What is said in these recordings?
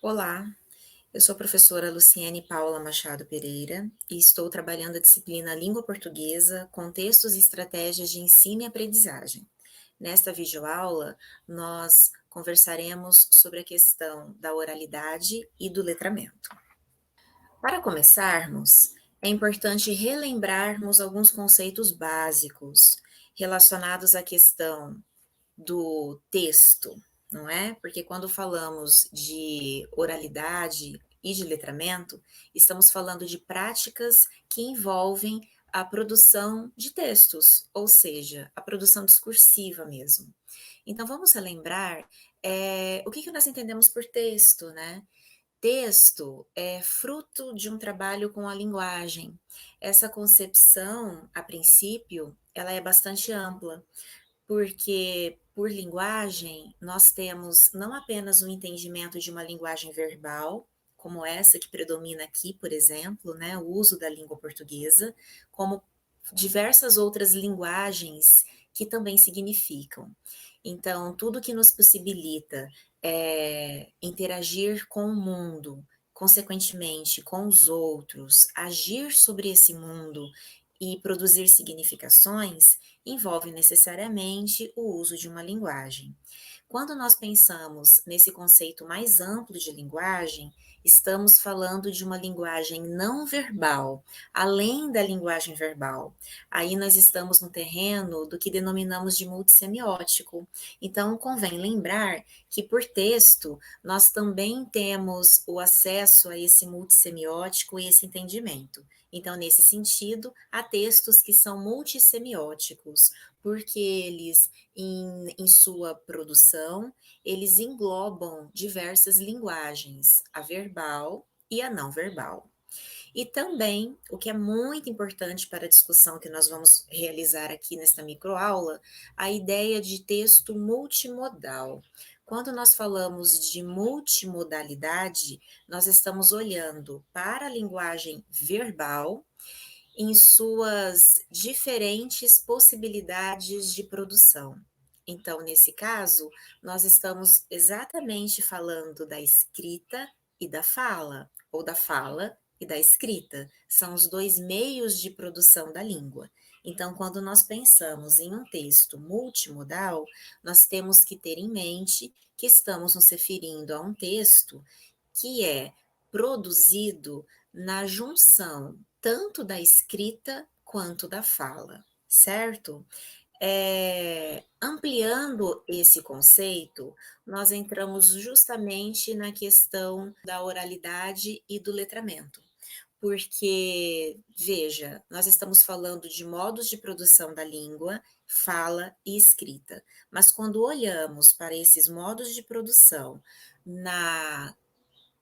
Olá, eu sou a professora Luciene Paula Machado Pereira e estou trabalhando a disciplina Língua Portuguesa, Contextos e Estratégias de Ensino e Aprendizagem. Nesta videoaula, nós conversaremos sobre a questão da oralidade e do letramento. Para começarmos, é importante relembrarmos alguns conceitos básicos relacionados à questão do texto, não é? Porque quando falamos de oralidade e de letramento, estamos falando de práticas que envolvem a produção de textos, ou seja, a produção discursiva mesmo. Então vamos relembrar o que nós entendemos por texto, né? Texto é fruto de um trabalho com a linguagem. Essa concepção, a princípio, ela é bastante ampla, porque por linguagem nós temos não apenas o entendimento de uma linguagem verbal, como essa que predomina aqui, por exemplo, né, o uso da língua portuguesa, como diversas outras linguagens que também significam. Então, tudo que nos possibilita interagir com o mundo, consequentemente com os outros, agir sobre esse mundo e produzir significações, envolve necessariamente o uso de uma linguagem. Quando nós pensamos nesse conceito mais amplo de linguagem, estamos falando de uma linguagem não verbal, além da linguagem verbal. Aí nós estamos no terreno do que denominamos de multissemiótico. Então, convém lembrar que por texto nós também temos o acesso a esse multissemiótico e esse entendimento. Então, nesse sentido, há textos que são multissemióticos, porque eles, em sua produção, eles englobam diversas linguagens, a verbal e a não verbal. E também, o que é muito importante para a discussão que nós vamos realizar aqui nesta microaula, a ideia de texto multimodal. Quando nós falamos de multimodalidade, nós estamos olhando para a linguagem verbal em suas diferentes possibilidades de produção. Então, nesse caso, nós estamos exatamente falando da escrita e da fala, ou da fala e da escrita. São os dois meios de produção da língua. Então, quando nós pensamos em um texto multimodal, nós temos que ter em mente que estamos nos referindo a um texto que é produzido na junção tanto da escrita quanto da fala, certo? Ampliando esse conceito, nós entramos justamente na questão da oralidade e do letramento. Porque, veja, nós estamos falando de modos de produção da língua, fala e escrita. Mas quando olhamos para esses modos de produção na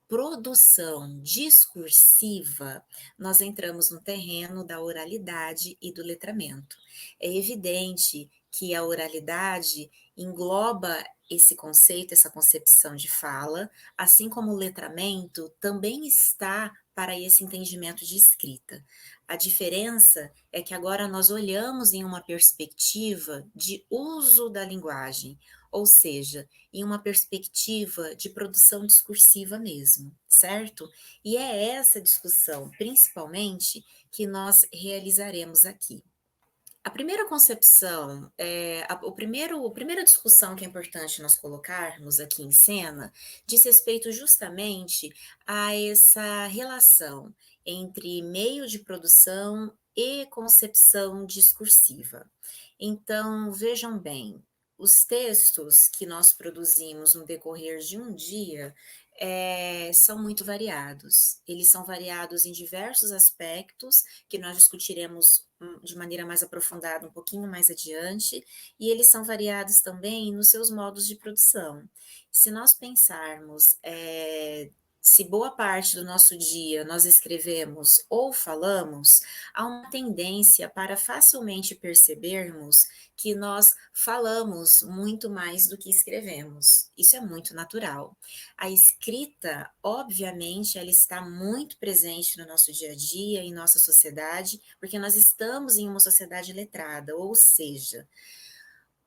produção discursiva, nós entramos no terreno da oralidade e do letramento. É evidente que a oralidade engloba esse conceito, essa concepção de fala, assim como o letramento também está para esse entendimento de escrita. A diferença é que agora nós olhamos em uma perspectiva de uso da linguagem, ou seja, em uma perspectiva de produção discursiva mesmo, certo? E é essa discussão, principalmente, que nós realizaremos aqui. A primeira concepção, a primeira discussão que é importante nós colocarmos aqui em cena, diz respeito justamente a essa relação entre meio de produção e concepção discursiva. Então, vejam bem, os textos que nós produzimos no decorrer de um dia são muito variados. Eles são variados em diversos aspectos que nós discutiremos de maneira mais aprofundada um pouquinho mais adiante, e eles são variados também nos seus modos de produção. Se nós pensarmos se boa parte do nosso dia nós escrevemos ou falamos, há uma tendência para facilmente percebermos que nós falamos muito mais do que escrevemos. Isso é muito natural. A escrita, obviamente, ela está muito presente no nosso dia a dia, em nossa sociedade, porque nós estamos em uma sociedade letrada, ou seja,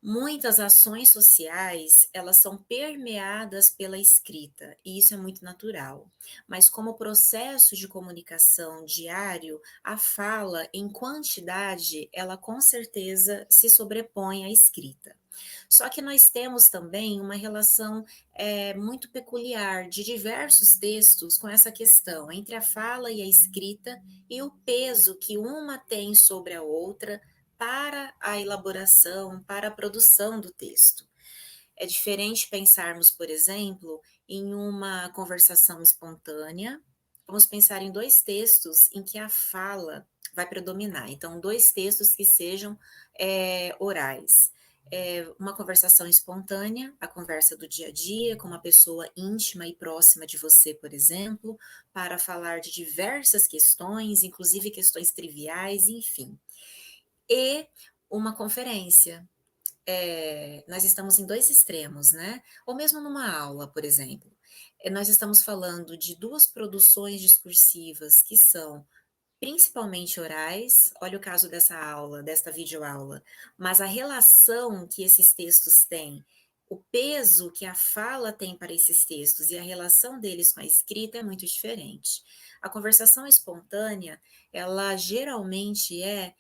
Muitas ações sociais, elas são permeadas pela escrita, e isso é muito natural. Mas como processo de comunicação diário, a fala em quantidade, ela com certeza se sobrepõe à escrita. Só que nós temos também uma relação muito peculiar de diversos textos com essa questão entre a fala e a escrita e o peso que uma tem sobre a outra para a elaboração, para a produção do texto. É diferente pensarmos, por exemplo, em uma conversação espontânea. Vamos pensar em dois textos em que a fala vai predominar. Então, dois textos que sejam orais. Uma conversação espontânea, a conversa do dia a dia, com uma pessoa íntima e próxima de você, por exemplo, para falar de diversas questões, inclusive questões triviais, enfim. E uma conferência, nós estamos em 2 extremos, né, ou mesmo numa aula, por exemplo, nós estamos falando de 2 produções discursivas que são principalmente orais, olha o caso dessa aula, desta videoaula, mas a relação que esses textos têm, o peso que a fala tem para esses textos e a relação deles com a escrita é muito diferente. A conversação espontânea, ela geralmente é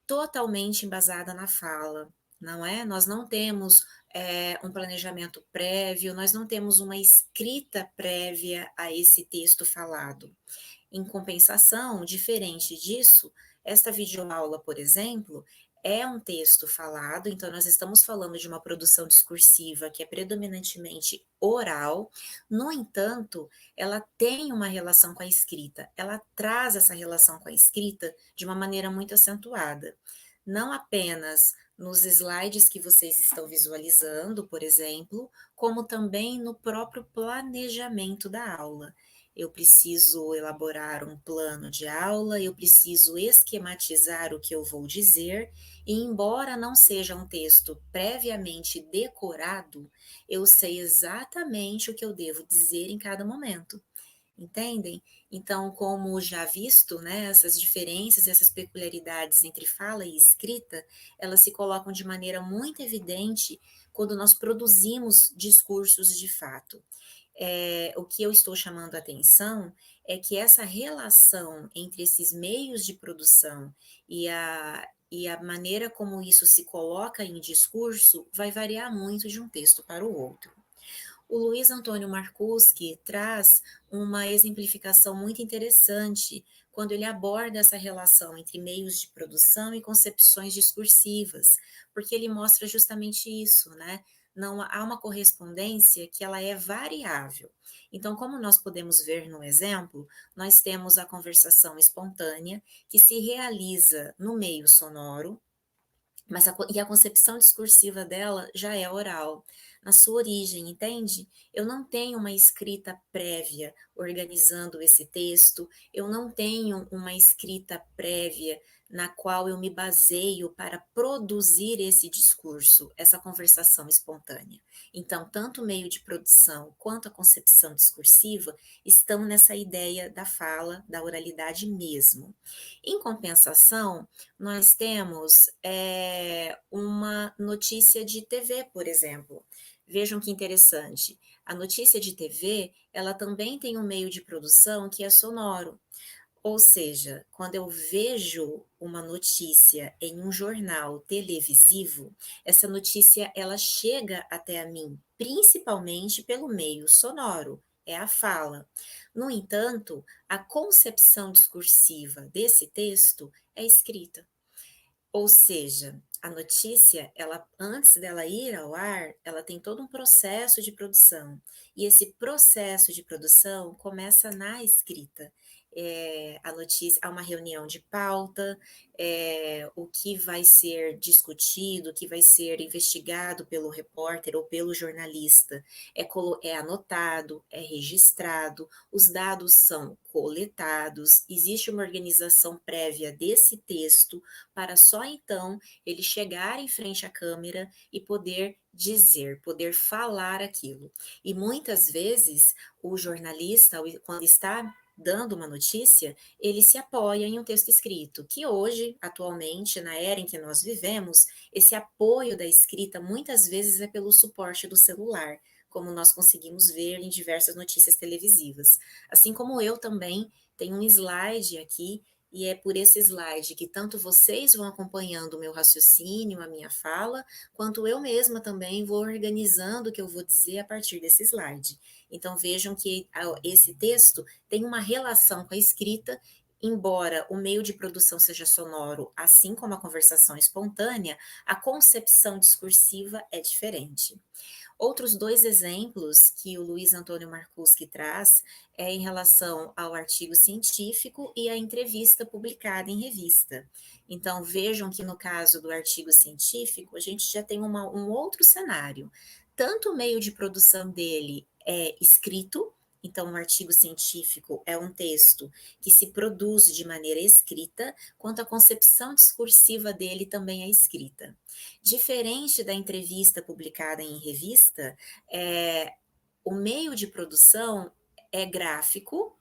totalmente embasada na fala, não é? Nós não temos um planejamento prévio, nós não temos uma escrita prévia a esse texto falado. Em compensação, diferente disso, esta videoaula, por exemplo, é um texto falado, então nós estamos falando de uma produção discursiva que é predominantemente oral, no entanto, ela tem uma relação com a escrita, ela traz essa relação com a escrita de uma maneira muito acentuada. Não apenas nos slides que vocês estão visualizando, por exemplo, como também no próprio planejamento da aula. Eu preciso elaborar um plano de aula, eu preciso esquematizar o que eu vou dizer, e embora não seja um texto previamente decorado, eu sei exatamente o que eu devo dizer em cada momento. Entendem? Então, como já visto, né, essas diferenças, essas peculiaridades entre fala e escrita, elas se colocam de maneira muito evidente quando nós produzimos discursos de fato. O que eu estou chamando a atenção é que essa relação entre esses meios de produção e a maneira como isso se coloca em discurso vai variar muito de um texto para o outro. O Luiz Antônio Marcuschi traz uma exemplificação muito interessante quando ele aborda essa relação entre meios de produção e concepções discursivas, porque ele mostra justamente isso, né? Não há uma correspondência que ela é variável. Então, como nós podemos ver no exemplo, nós temos a conversação espontânea que se realiza no meio sonoro, mas a concepção discursiva dela já é oral, na sua origem, entende? Eu não tenho uma escrita prévia organizando esse texto, eu não tenho uma escrita prévia na qual eu me baseio para produzir esse discurso, essa conversação espontânea. Então, tanto o meio de produção quanto a concepção discursiva estão nessa ideia da fala, da oralidade mesmo. Em compensação, nós temos uma notícia de TV, por exemplo. Vejam que interessante. A notícia de TV, ela também tem um meio de produção que é sonoro. Ou seja, quando eu vejo uma notícia em um jornal televisivo, essa notícia ela chega até a mim, principalmente pelo meio sonoro, é a fala. No entanto, a concepção discursiva desse texto é escrita. Ou seja, a notícia, ela antes dela ir ao ar, ela tem todo um processo de produção. E esse processo de produção começa na escrita. A notícia, há uma reunião de pauta, o que vai ser discutido, o que vai ser investigado pelo repórter ou pelo jornalista é anotado, é registrado, os dados são coletados, existe uma organização prévia desse texto para só então ele chegar em frente à câmera e poder dizer, poder falar aquilo. E muitas vezes o jornalista, quando está dando uma notícia, ele se apoia em um texto escrito, que hoje, atualmente, na era em que nós vivemos, esse apoio da escrita muitas vezes é pelo suporte do celular, como nós conseguimos ver em diversas notícias televisivas. Assim como eu também tenho um slide aqui, e é por esse slide que tanto vocês vão acompanhando o meu raciocínio, a minha fala, quanto eu mesma também vou organizando o que eu vou dizer a partir desse slide. Então vejam que esse texto tem uma relação com a escrita, embora o meio de produção seja sonoro, assim como a conversação espontânea, a concepção discursiva é diferente. Outros 2 exemplos que o Luiz Antônio Marcuschi traz é em relação ao artigo científico e à entrevista publicada em revista. Então, vejam que no caso do artigo científico, a gente já tem um outro cenário. Tanto o meio de produção dele é escrito, então, um artigo científico é um texto que se produz de maneira escrita, quanto a concepção discursiva dele também é escrita. Diferente da entrevista publicada em revista, o meio de produção é gráfico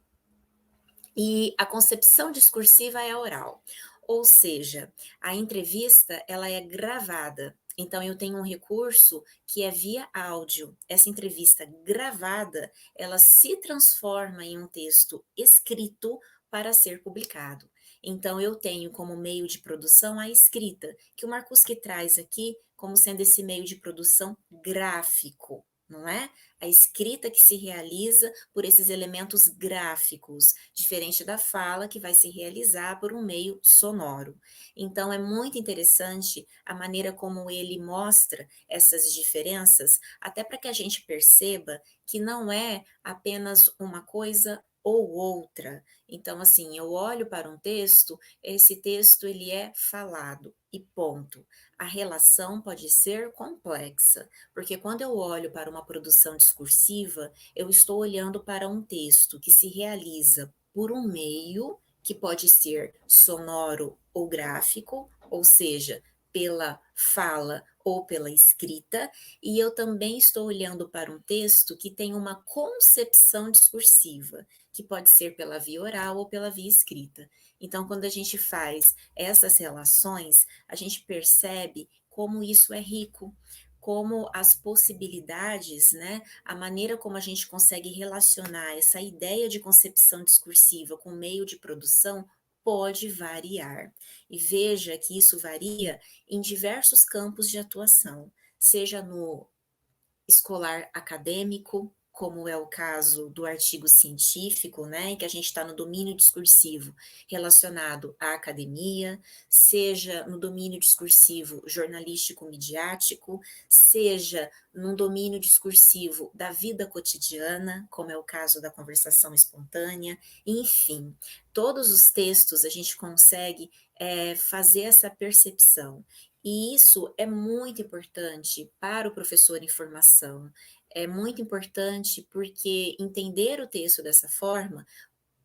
e a concepção discursiva é oral. Ou seja, a entrevista ela é gravada. Então eu tenho um recurso que é via áudio. Essa entrevista gravada, ela se transforma em um texto escrito para ser publicado. Então eu tenho como meio de produção a escrita, que o Marcuschi traz aqui como sendo esse meio de produção gráfico, não é? A escrita que se realiza por esses elementos gráficos, diferente da fala que vai se realizar por um meio sonoro. Então, é muito interessante a maneira como ele mostra essas diferenças, até para que a gente perceba que não é apenas uma coisa ou outra. Então, assim, eu olho para um texto, esse texto ele é falado e ponto. A relação pode ser complexa, porque quando eu olho para uma produção discursiva, eu estou olhando para um texto que se realiza por um meio que pode ser sonoro ou gráfico, ou seja, pela fala ou pela escrita, e eu também estou olhando para um texto que tem uma concepção discursiva, que pode ser pela via oral ou pela via escrita. Então, quando a gente faz essas relações, a gente percebe como isso é rico, como as possibilidades, né, a maneira como a gente consegue relacionar essa ideia de concepção discursiva com o meio de produção pode variar. E veja que isso varia em diversos campos de atuação, seja no escolar acadêmico, como é o caso do artigo científico, né, em que a gente está no domínio discursivo relacionado à academia, seja no domínio discursivo jornalístico-midiático, seja no domínio discursivo da vida cotidiana, como é o caso da conversação espontânea, enfim, todos os textos a gente consegue fazer essa percepção. E isso é muito importante para o professor em formação. É muito importante porque entender o texto dessa forma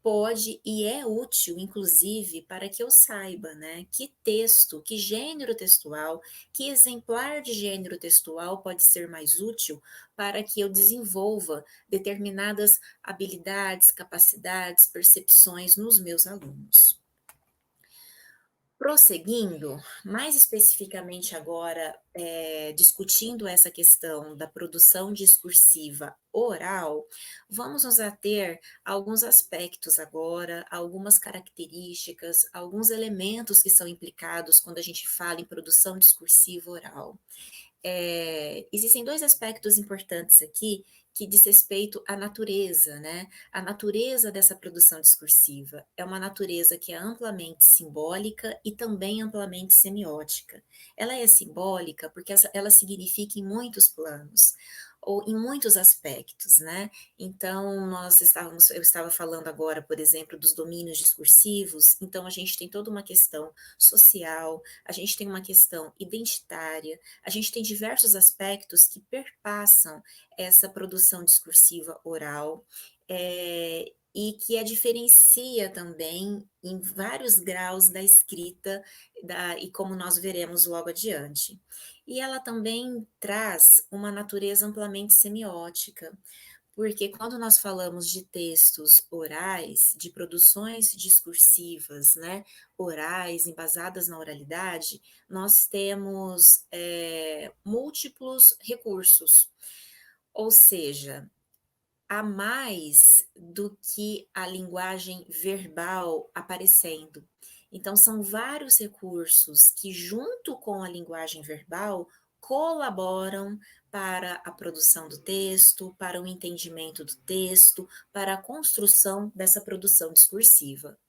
pode e é útil, inclusive, para que eu saiba, né, que texto, que gênero textual, que exemplar de gênero textual pode ser mais útil para que eu desenvolva determinadas habilidades, capacidades, percepções nos meus alunos. Prosseguindo, mais especificamente agora, discutindo essa questão da produção discursiva oral, vamos nos ater a alguns aspectos agora, algumas características, alguns elementos que são implicados quando a gente fala em produção discursiva oral. Existem 2 aspectos importantes aqui que diz respeito à natureza, né? A natureza dessa produção discursiva é uma natureza que é amplamente simbólica e também amplamente semiótica. Ela é simbólica porque ela significa em muitos planos, ou em muitos aspectos, né? Então, eu estava falando agora, por exemplo, dos domínios discursivos, então a gente tem toda uma questão social, a gente tem uma questão identitária, a gente tem diversos aspectos que perpassam essa produção discursiva oral, e que a diferencia também em vários graus da escrita e como nós veremos logo adiante. E ela também traz uma natureza amplamente semiótica, Porque quando nós falamos de textos orais, de produções discursivas, né, orais, embasadas na oralidade, nós temos múltiplos recursos, ou seja, há mais do que a linguagem verbal aparecendo. Então, são vários recursos que, junto com a linguagem verbal, colaboram para a produção do texto, para o entendimento do texto, para a construção dessa produção discursiva.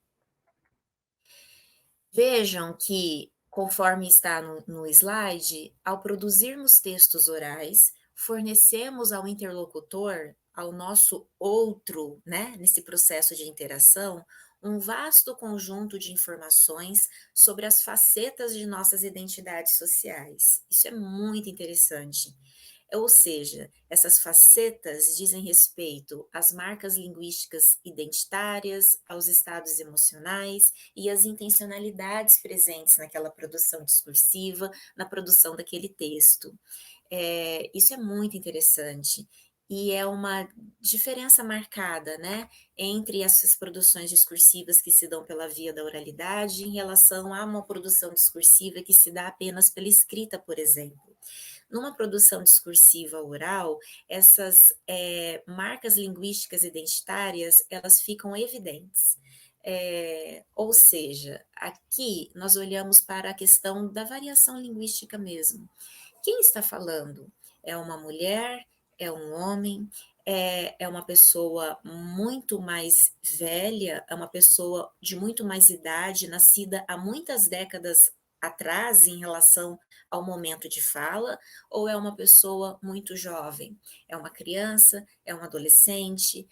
Vejam que, conforme está no slide, ao produzirmos textos orais, fornecemos ao interlocutor, ao nosso outro, né, nesse processo de interação, um vasto conjunto de informações sobre as facetas de nossas identidades sociais. Isso é muito interessante. Ou seja, essas facetas dizem respeito às marcas linguísticas identitárias, aos estados emocionais e às intencionalidades presentes naquela produção discursiva, na produção daquele texto. Isso é muito interessante. E é uma diferença marcada, né, entre essas produções discursivas que se dão pela via da oralidade em relação a uma produção discursiva que se dá apenas pela escrita, por exemplo. Numa produção discursiva oral, essas marcas linguísticas identitárias, elas ficam evidentes. Ou seja, aqui nós olhamos para a questão da variação linguística mesmo. Quem está falando? É uma mulher? É um homem? É uma pessoa muito mais velha? É uma pessoa de muito mais idade, nascida há muitas décadas atrás em relação ao momento de fala? Ou é uma pessoa muito jovem? É uma criança? É um adolescente?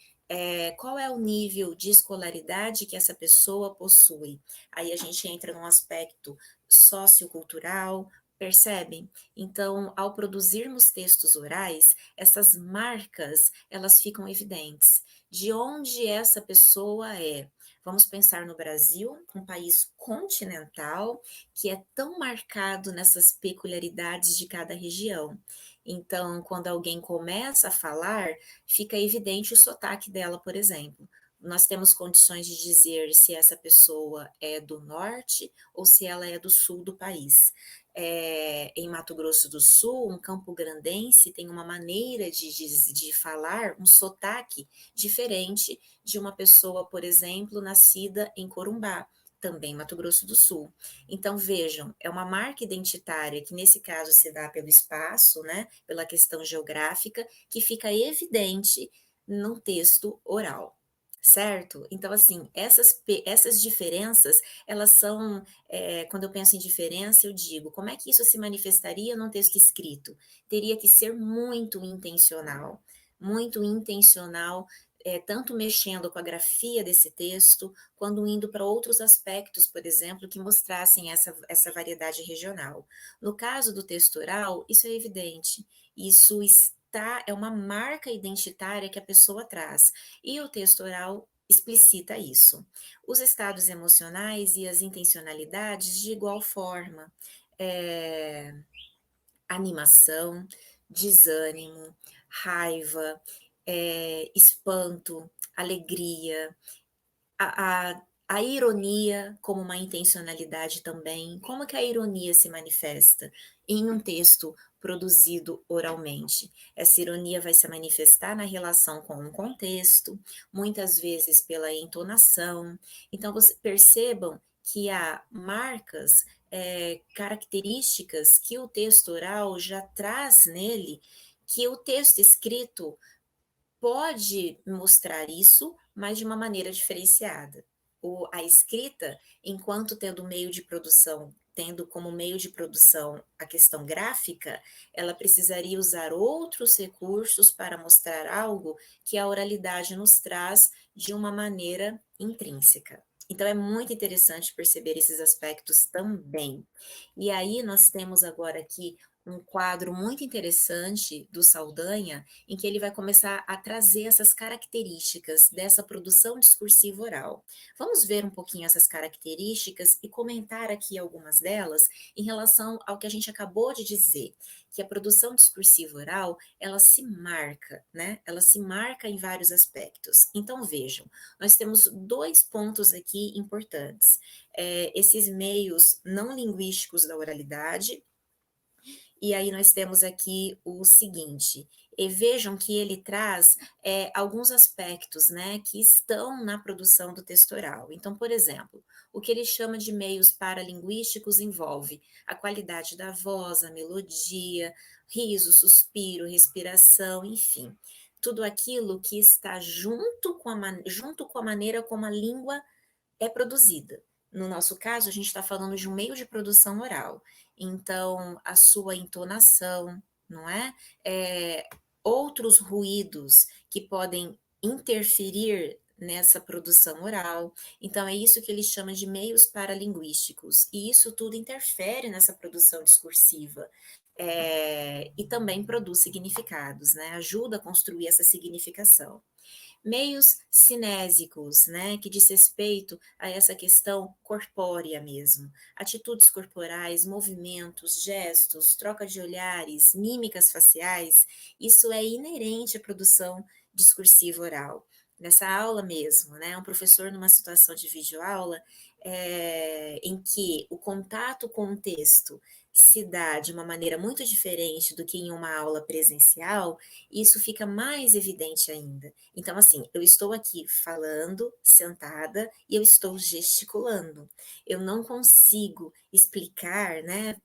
Qual é o nível de escolaridade que essa pessoa possui? Aí a gente entra num aspecto sociocultural, percebem? Então, ao produzirmos textos orais, essas marcas, elas ficam evidentes. De onde essa pessoa é? Vamos pensar no Brasil, um país continental que é tão marcado nessas peculiaridades de cada região. Então, quando alguém começa a falar, fica evidente o sotaque dela, por exemplo. Nós temos condições de dizer se essa pessoa é do norte ou se ela é do sul do país. Em Mato Grosso do Sul, um campo-grandense tem uma maneira de falar, um sotaque diferente de uma pessoa, por exemplo, nascida em Corumbá, também Mato Grosso do Sul. Então, vejam, é uma marca identitária que, nesse caso, se dá pelo espaço, né, pela questão geográfica, que fica evidente no texto oral. Certo? Então, assim, essas diferenças, elas são quando eu penso em diferença, eu digo, como é que isso se manifestaria num texto escrito? Teria que ser muito intencional, tanto mexendo com a grafia desse texto, quando indo para outros aspectos, por exemplo, que mostrassem essa variedade regional. No caso do texto oral, isso é evidente, é uma marca identitária que a pessoa traz, e o texto oral explicita isso. Os estados emocionais e as intencionalidades de igual forma. É, animação, desânimo, raiva, espanto, alegria, a ironia como uma intencionalidade também. Como que a ironia se manifesta? Em um texto produzido oralmente. Essa ironia vai se manifestar na relação com um contexto, muitas vezes pela entonação. Então, percebam que há marcas, características que o texto oral já traz nele, que o texto escrito pode mostrar isso, mas de uma maneira diferenciada. A escrita, enquanto tendo como meio de produção a questão gráfica, ela precisaria usar outros recursos para mostrar algo que a oralidade nos traz de uma maneira intrínseca. Então, é muito interessante perceber esses aspectos também. E aí, nós temos agora aqui um quadro muito interessante do Saldanha, em que ele vai começar a trazer essas características dessa produção discursiva oral. Vamos ver um pouquinho essas características e comentar aqui algumas delas em relação ao que a gente acabou de dizer, que a produção discursiva oral, ela se marca, né? Ela se marca em vários aspectos. Então, vejam, nós temos 2 pontos aqui importantes. Esses meios não linguísticos da oralidade, e aí nós temos aqui o seguinte, e vejam que ele traz alguns aspectos, né, que estão na produção do texto oral. Então, por exemplo, o que ele chama de meios paralinguísticos envolve a qualidade da voz, a melodia, riso, suspiro, respiração, enfim, tudo aquilo que está junto com a maneira como a língua é produzida. No nosso caso, a gente está falando de um meio de produção oral. Então, a sua entonação, não é? Outros ruídos que podem interferir nessa produção oral. Então, é isso que ele chama de meios paralinguísticos. E isso tudo interfere nessa produção discursiva. E também produz significados, né? Ajuda a construir essa significação. Meios cinésicos, né, que diz respeito a essa questão corpórea mesmo. Atitudes corporais, movimentos, gestos, troca de olhares, mímicas faciais, isso é inerente à produção discursiva oral. Nessa aula mesmo, né, um professor numa situação de videoaula em que o contato com o texto se dá de uma maneira muito diferente do que em uma aula presencial, isso fica mais evidente ainda. Então, assim, eu estou aqui falando, sentada, e eu estou gesticulando. Eu não consigo explicar, né,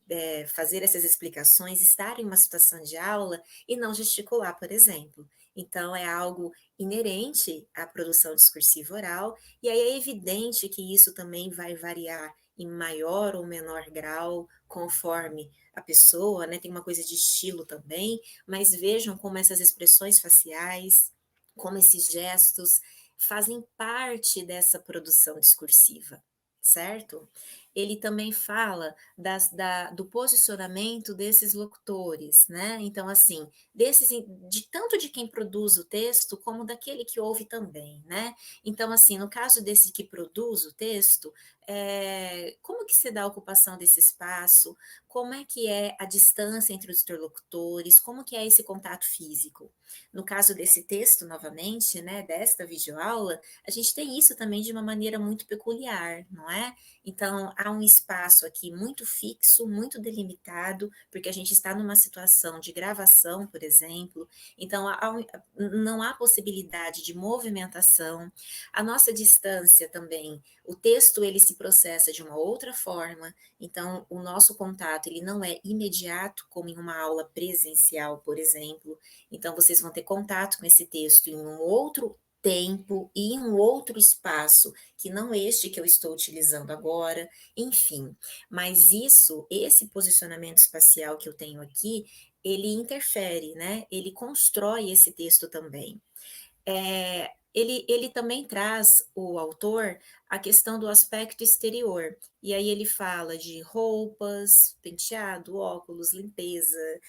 fazer essas explicações, estar em uma situação de aula e não gesticular, por exemplo. Então, é algo inerente à produção discursiva oral, e aí é evidente que isso também vai variar em maior ou menor grau, conforme a pessoa, né? Tem uma coisa de estilo também, mas vejam como essas expressões faciais, como esses gestos fazem parte dessa produção discursiva, certo? Ele também fala do posicionamento desses locutores, né? Então, assim, de tanto de quem produz o texto, como daquele que ouve também, né? Então, assim, no caso desse que produz o texto, como que se dá a ocupação desse espaço, como é que é a distância entre os interlocutores, como que é esse contato físico. No caso desse texto, novamente, né, desta videoaula, a gente tem isso também de uma maneira muito peculiar, não é? Então, há um espaço aqui muito fixo, muito delimitado, porque a gente está numa situação de gravação, por exemplo, então não há possibilidade de movimentação. A nossa distância também, o texto ele se processa de uma outra forma, então o nosso contato ele não é imediato como em uma aula presencial, por exemplo. Então vocês vão ter contato com esse texto em um outro tempo e em um outro espaço, que não este que eu estou utilizando agora, enfim. Mas esse posicionamento espacial que eu tenho aqui, ele interfere, né? Ele constrói esse texto também. Ele também traz, o autor, a questão do aspecto exterior. E aí ele fala de roupas, penteado, óculos, limpeza,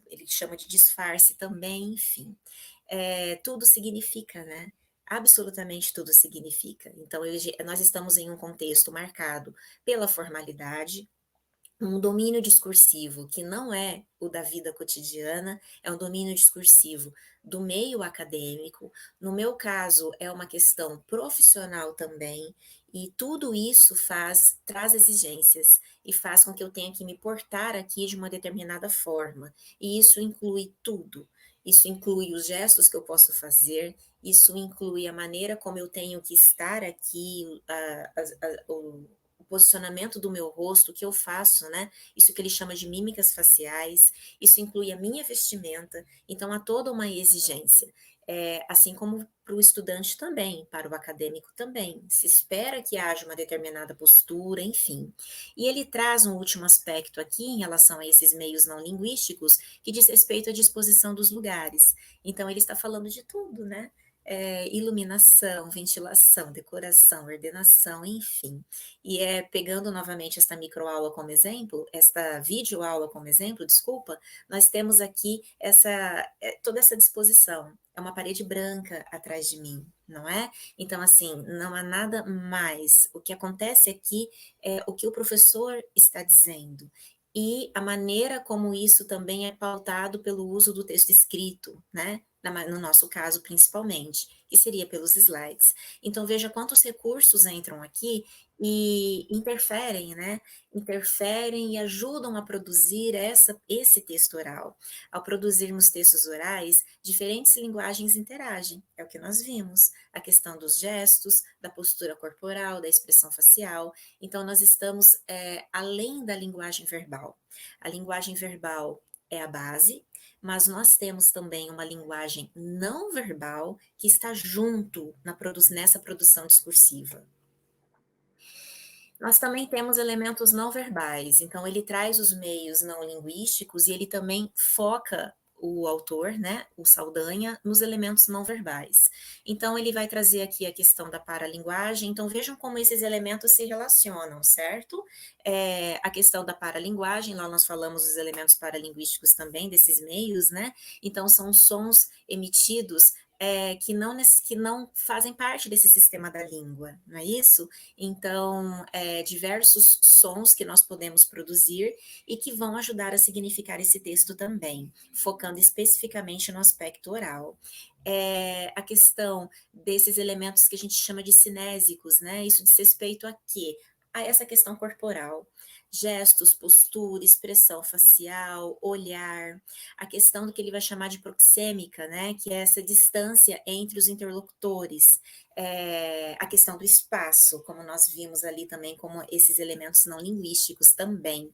ele chama de disfarce também, enfim. Tudo significa, né? Absolutamente tudo significa. Então, nós estamos em um contexto marcado pela formalidade, um domínio discursivo que não é o da vida cotidiana, é um domínio discursivo do meio acadêmico. No meu caso, é uma questão profissional também, e tudo isso traz exigências e faz com que eu tenha que me portar aqui de uma determinada forma. E isso inclui tudo. Isso inclui os gestos que eu posso fazer, isso inclui a maneira como eu tenho que estar aqui, o posicionamento do meu rosto, o que eu faço, né? Isso que ele chama de mímicas faciais, isso inclui a minha vestimenta, então há toda uma exigência. Assim como para o estudante também, para o acadêmico também, se espera que haja uma determinada postura, enfim. E ele traz um último aspecto aqui em relação a esses meios não linguísticos, que diz respeito à disposição dos lugares. Então, ele está falando de tudo, né? iluminação, ventilação, decoração, ordenação, enfim. E pegando novamente esta microaula como exemplo, esta videoaula como exemplo, desculpa, nós temos aqui toda essa disposição. É uma parede branca atrás de mim, não é? Então, assim, não há nada mais. O que acontece aqui é o que o professor está dizendo. E a maneira como isso também é pautado pelo uso do texto escrito, né? No nosso caso, principalmente, que seria pelos slides. Então, veja quantos recursos entram aqui e interferem, né? Interferem e ajudam a produzir esse texto oral. Ao produzirmos textos orais, diferentes linguagens interagem, é o que nós vimos, a questão dos gestos, da postura corporal, da expressão facial. Então, nós estamos além da linguagem verbal. A linguagem verbal é a base, mas nós temos também uma linguagem não verbal que está junto nessa produção discursiva. Nós também temos elementos não verbais, então ele traz os meios não linguísticos e ele também foca o autor, né, o Saldanha, nos elementos não verbais. Então ele vai trazer aqui a questão da paralinguagem, então vejam como esses elementos se relacionam, certo? A questão da paralinguagem, lá nós falamos dos elementos paralinguísticos também, desses meios, né? Então são sons emitidos que não fazem parte desse sistema da língua, não é isso? Então, diversos sons que nós podemos produzir e que vão ajudar a significar esse texto também, focando especificamente no aspecto oral. A questão desses elementos que a gente chama de cinésicos, né? Isso diz respeito a quê? A essa questão corporal, gestos, postura, expressão facial, olhar, a questão do que ele vai chamar de proxêmica, né? Que é essa distância entre os interlocutores, a questão do espaço, como nós vimos ali também, como esses elementos não linguísticos também,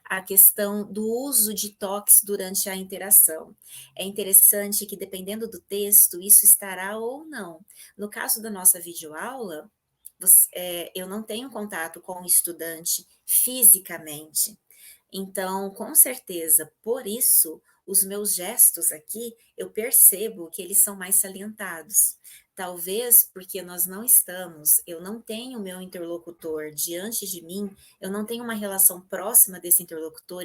a questão do uso de toques durante a interação. É interessante que, dependendo do texto, isso estará ou não. No caso da nossa videoaula, eu não tenho contato com o estudante fisicamente. Então, com certeza, por isso, os meus gestos aqui, eu percebo que eles são mais salientados. Talvez porque eu não tenho meu interlocutor diante de mim, eu não tenho uma relação próxima desse interlocutor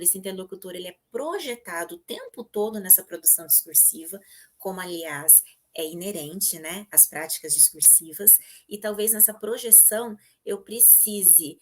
ele é projetado o tempo todo nessa produção discursiva, como aliás é inerente, né, às práticas discursivas, e talvez nessa projeção eu precise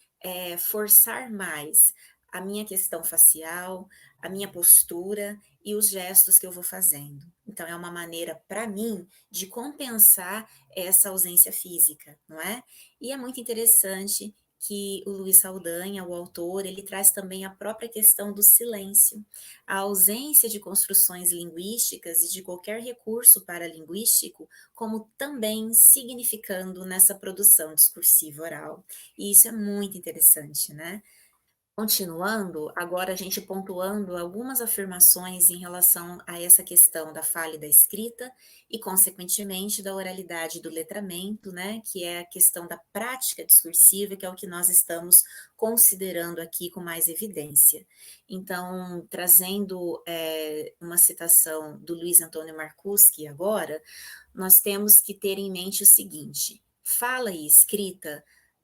forçar mais a minha questão facial, a minha postura e os gestos que eu vou fazendo. Então, é uma maneira, para mim, de compensar essa ausência física, não é? E é muito interessante que o Luiz Saldanha, o autor, ele traz também a própria questão do silêncio, a ausência de construções linguísticas e de qualquer recurso paralinguístico, como também significando nessa produção discursiva oral. E isso é muito interessante, né? Continuando, agora a gente pontuando algumas afirmações em relação a essa questão da fala e da escrita e, consequentemente, da oralidade e do letramento, né, que é a questão da prática discursiva, que é o que nós estamos considerando aqui com mais evidência. Então, trazendo uma citação do Luiz Antônio Marcuschi agora, nós temos que ter em mente o seguinte: fala e escrita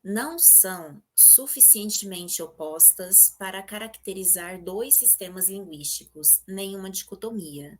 não são suficientemente opostas para caracterizar dois sistemas linguísticos, nenhuma dicotomia.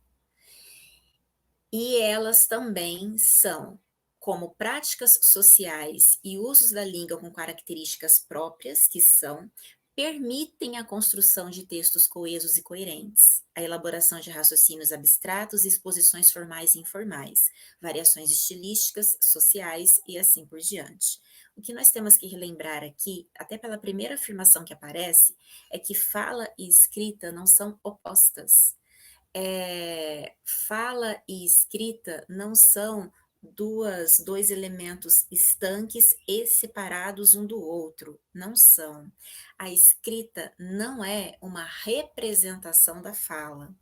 E elas também são, como práticas sociais e usos da língua com características próprias, que são, permitem a construção de textos coesos e coerentes, a elaboração de raciocínios abstratos e exposições formais e informais, variações estilísticas, sociais e assim por diante. O que nós temos que relembrar aqui, até pela primeira afirmação que aparece, é que fala e escrita não são opostas. Fala e escrita não são dois elementos estanques e separados um do outro, não são. A escrita não é uma representação da fala.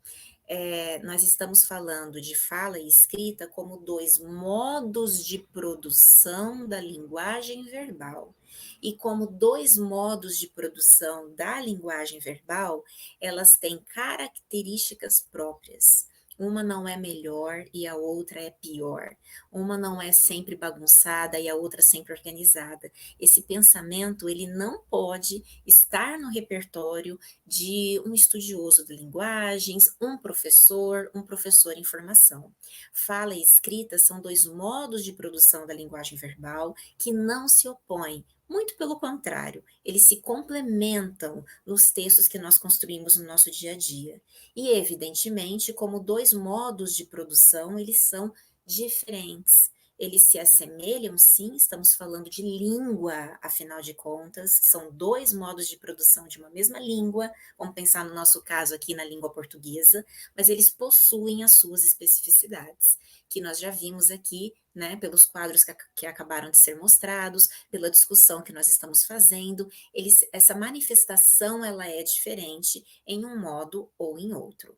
Nós estamos falando de fala e escrita como dois modos de produção da linguagem verbal. E como dois modos de produção da linguagem verbal, elas têm características próprias. Uma não é melhor e a outra é pior. Uma não é sempre bagunçada e a outra sempre organizada. Esse pensamento, ele não pode estar no repertório de um estudioso de linguagens, um professor em formação. Fala e escrita são dois modos de produção da linguagem verbal que não se opõem, muito pelo contrário, eles se complementam nos textos que nós construímos no nosso dia a dia. E, evidentemente, como dois modos de produção, eles são diferentes. Eles se assemelham, sim, estamos falando de língua, afinal de contas, são dois modos de produção de uma mesma língua, vamos pensar no nosso caso aqui na língua portuguesa, mas eles possuem as suas especificidades, que nós já vimos aqui, né, pelos quadros que acabaram de ser mostrados, pela discussão que nós estamos fazendo, essa manifestação ela é diferente em um modo ou em outro.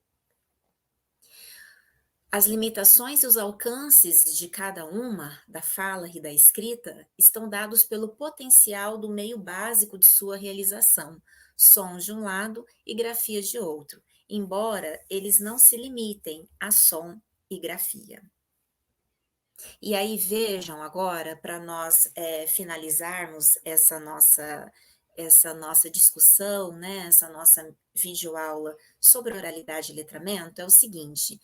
As limitações e os alcances de cada uma, da fala e da escrita, estão dados pelo potencial do meio básico de sua realização, sons de um lado e grafias de outro, embora eles não se limitem a som e grafia. E aí vejam agora, para nós finalizarmos essa nossa discussão, né, essa nossa videoaula sobre oralidade e letramento, é o seguinte: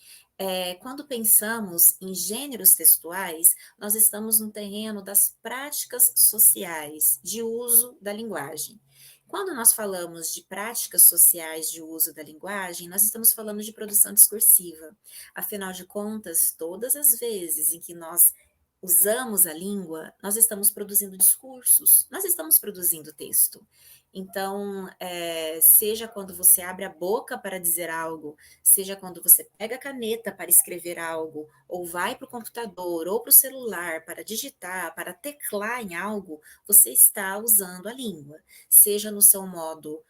quando pensamos em gêneros textuais, nós estamos no terreno das práticas sociais de uso da linguagem. Quando nós falamos de práticas sociais de uso da linguagem, nós estamos falando de produção discursiva. Afinal de contas, todas as vezes em que nós usamos a língua, nós estamos produzindo discursos, nós estamos produzindo texto. Então, seja quando você abre a boca para dizer algo, seja quando você pega a caneta para escrever algo, ou vai para o computador ou para o celular para digitar, para teclar em algo, você está usando a língua, seja no seu modo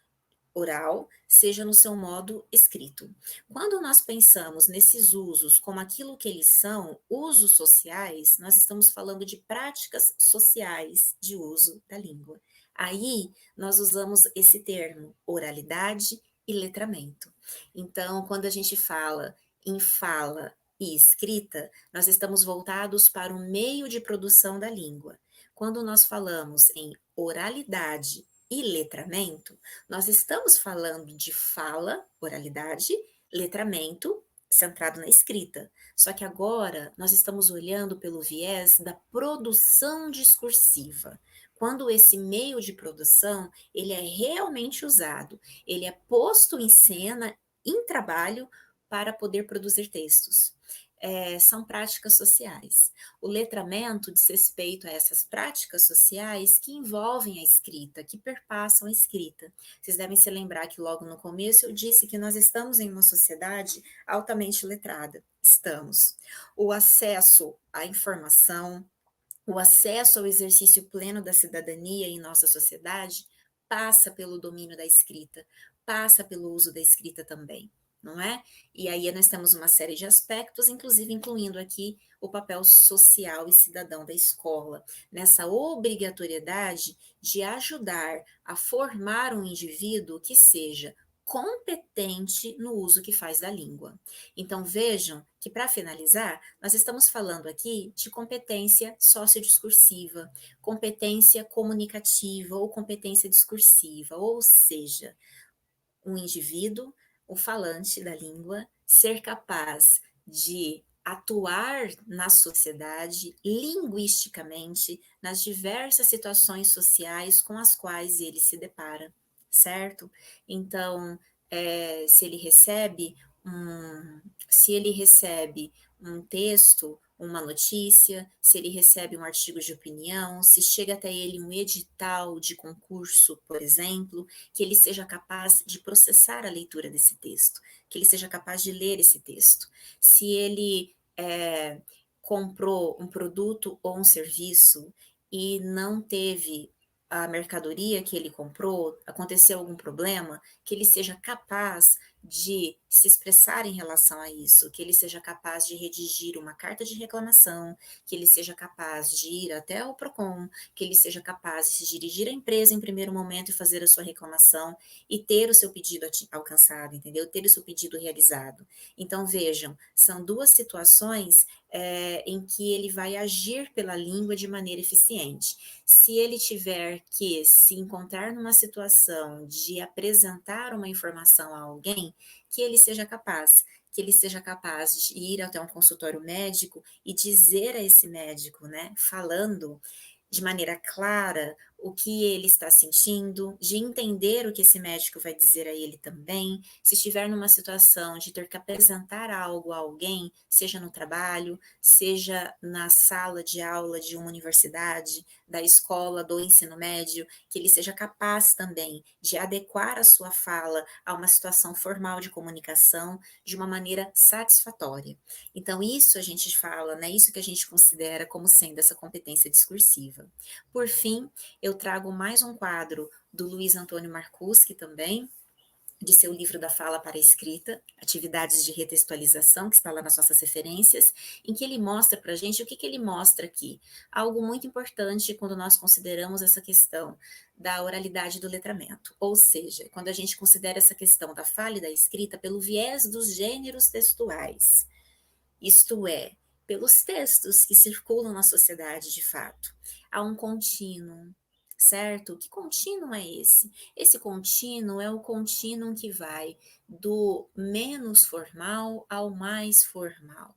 oral, seja no seu modo escrito. Quando nós pensamos nesses usos como aquilo que eles são, usos sociais, nós estamos falando de práticas sociais de uso da língua. Aí nós usamos esse termo oralidade e letramento. Então, quando a gente fala em fala e escrita, nós estamos voltados para o meio de produção da língua. Quando nós falamos em oralidade e letramento, nós estamos falando de fala, oralidade, letramento, centrado na escrita. Só que agora nós estamos olhando pelo viés da produção discursiva. Quando esse meio de produção, ele é realmente usado, ele é posto em cena, em trabalho, para poder produzir textos. São práticas sociais. O letramento diz respeito a essas práticas sociais que envolvem a escrita, que perpassam a escrita. Vocês devem se lembrar que logo no começo eu disse que nós estamos em uma sociedade altamente letrada. Estamos. O acesso à informação, o acesso ao exercício pleno da cidadania em nossa sociedade passa pelo domínio da escrita, passa pelo uso da escrita também, não é? E aí nós temos uma série de aspectos, inclusive incluindo aqui o papel social e cidadão da escola, nessa obrigatoriedade de ajudar a formar um indivíduo que seja competente no uso que faz da língua. Então vejam que, para finalizar, nós estamos falando aqui de competência sociodiscursiva, competência comunicativa ou competência discursiva, ou seja, um indivíduo, o falante da língua, ser capaz de atuar na sociedade linguisticamente nas diversas situações sociais com as quais ele se depara, certo? Então, se ele recebe se ele recebe um texto, uma notícia, se ele recebe um artigo de opinião, se chega até ele um edital de concurso, por exemplo, que ele seja capaz de processar a leitura desse texto, que ele seja capaz de ler esse texto. Se ele comprou um produto ou um serviço e não teve a mercadoria que ele comprou, aconteceu algum problema, que ele seja capaz de se expressar em relação a isso, que ele seja capaz de redigir uma carta de reclamação, que ele seja capaz de ir até o Procon, que ele seja capaz de se dirigir à empresa em primeiro momento e fazer a sua reclamação e ter o seu pedido alcançado, entendeu? Ter o seu pedido realizado. Então, vejam, são duas situações em que ele vai agir pela língua de maneira eficiente. Se ele tiver que se encontrar numa situação de apresentar uma informação a alguém, que ele seja capaz de ir até um consultório médico e dizer a esse médico, né, falando de maneira clara o que ele está sentindo, de entender o que esse médico vai dizer a ele também, se estiver numa situação de ter que apresentar algo a alguém, seja no trabalho, seja na sala de aula de uma universidade, da escola, do ensino médio, que ele seja capaz também de adequar a sua fala a uma situação formal de comunicação de uma maneira satisfatória. Então, isso a gente fala, né? Isso que a gente considera como sendo essa competência discursiva. Por fim, eu trago mais um quadro do Luiz Antônio Marcuschi também, de seu livro da fala para a escrita, atividades de retextualização, que está lá nas nossas referências, em que ele mostra para a gente o que, que ele mostra aqui. Algo muito importante quando nós consideramos essa questão da oralidade do letramento, ou seja, quando a gente considera essa questão da fala e da escrita pelo viés dos gêneros textuais, isto é, pelos textos que circulam na sociedade de fato. Há um contínuo, certo? Que contínuo é esse? Esse contínuo é o contínuo que vai do menos formal ao mais formal,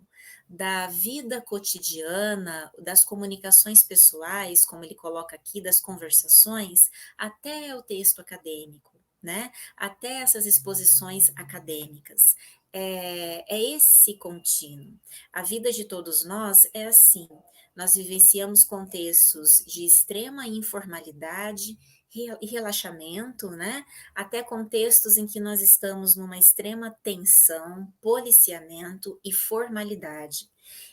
da vida cotidiana, das comunicações pessoais, como ele coloca aqui, das conversações, até o texto acadêmico, né? Até essas exposições acadêmicas. É esse contínuo. A vida de todos nós é assim. Nós vivenciamos contextos de extrema informalidade e relaxamento, né? Até contextos em que nós estamos numa extrema tensão, policiamento e formalidade.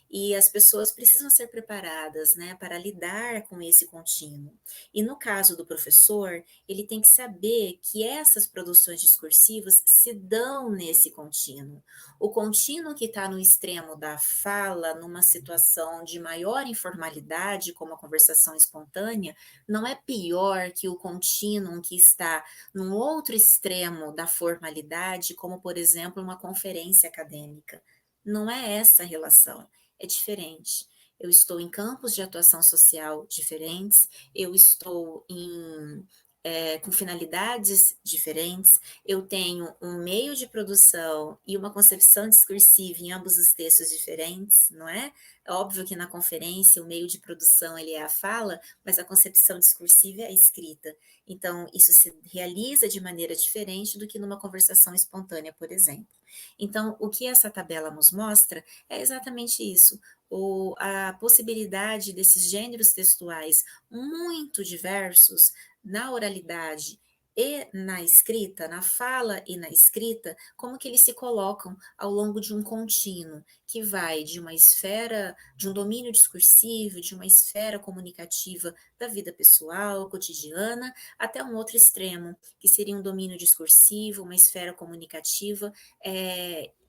E as pessoas precisam ser preparadas, né, para lidar com esse contínuo. E no caso do professor, ele tem que saber que essas produções discursivas se dão nesse contínuo. O contínuo que está no extremo da fala, numa situação de maior informalidade, como a conversação espontânea, não é pior que o contínuo que está num outro extremo da formalidade, como, por exemplo, uma conferência acadêmica. Não é essa a relação, é diferente. Eu estou em campos de atuação social diferentes, eu estou com finalidades diferentes, eu tenho um meio de produção e uma concepção discursiva em ambos os textos diferentes, não é? É óbvio que na conferência o meio de produção ele é a fala, mas a concepção discursiva é a escrita. Então, isso se realiza de maneira diferente do que numa conversação espontânea, por exemplo. Então, o que essa tabela nos mostra é exatamente isso, a possibilidade desses gêneros textuais muito diversos na oralidade e na escrita, na fala e na escrita, como que eles se colocam ao longo de um contínuo que vai de uma esfera, de um domínio discursivo, de uma esfera comunicativa da vida pessoal, cotidiana, até um outro extremo, que seria um domínio discursivo, uma esfera comunicativa,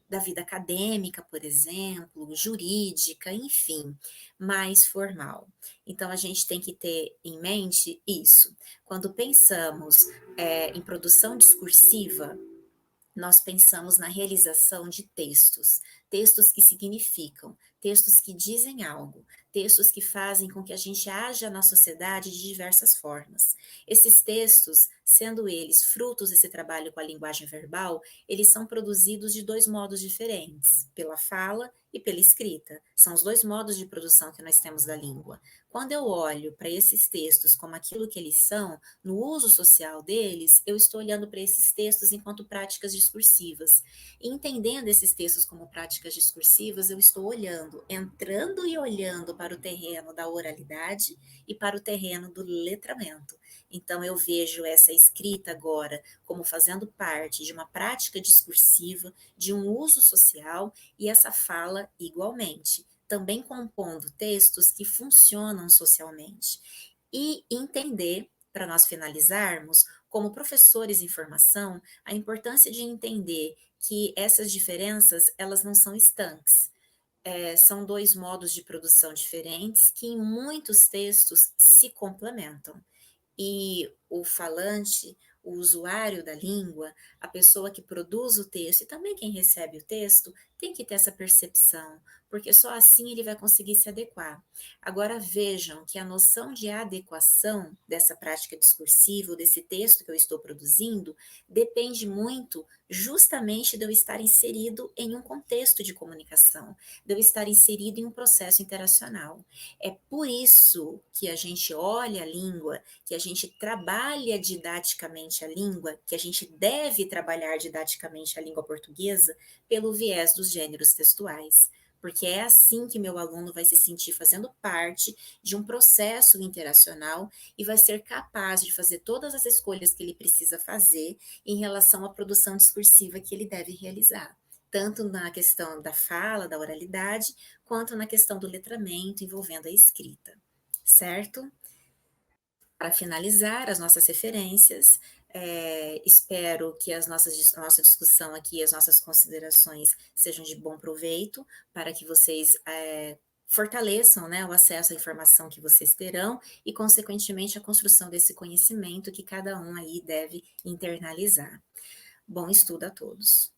da vida acadêmica, por exemplo, jurídica, enfim, mais formal. Então, a gente tem que ter em mente isso. Quando pensamos em produção discursiva, nós pensamos na realização de textos, textos que significam, textos que dizem algo, textos que fazem com que a gente haja na sociedade de diversas formas. Esses textos, sendo eles frutos desse trabalho com a linguagem verbal, eles são produzidos de dois modos diferentes, pela fala e pela escrita. São os dois modos de produção que nós temos da língua. Quando eu olho para esses textos como aquilo que eles são, no uso social deles, eu estou olhando para esses textos enquanto práticas discursivas. E entendendo esses textos como práticas discursivas, eu estou olhando, entrando e olhando para o terreno da oralidade e para o terreno do letramento. Então, eu vejo essa escrita agora como fazendo parte de uma prática discursiva, de um uso social, e essa fala igualmente, também compondo textos que funcionam socialmente. E entender, para nós finalizarmos, como professores em formação, a importância de entender que essas diferenças, elas não são estanques. São 2 modos de produção diferentes que em muitos textos se complementam. E o falante, o usuário da língua, a pessoa que produz o texto e também quem recebe o texto, tem que ter essa percepção, porque só assim ele vai conseguir se adequar. Agora vejam que a noção de adequação dessa prática discursiva, ou desse texto que eu estou produzindo, depende muito justamente de eu estar inserido em um contexto de comunicação, de eu estar inserido em um processo interacional. É por isso que a gente olha a língua, que a gente trabalha didaticamente a língua, que a gente deve trabalhar didaticamente a língua portuguesa pelo viés dos gêneros textuais. Porque é assim que meu aluno vai se sentir fazendo parte de um processo interacional e vai ser capaz de fazer todas as escolhas que ele precisa fazer em relação à produção discursiva que ele deve realizar, tanto na questão da fala, da oralidade, quanto na questão do letramento envolvendo a escrita, certo? Para finalizar as nossas referências, espero que nossa discussão aqui, as nossas considerações sejam de bom proveito, para que vocês fortaleçam, né, o acesso à informação que vocês terão e, consequentemente, a construção desse conhecimento que cada um aí deve internalizar. Bom estudo a todos.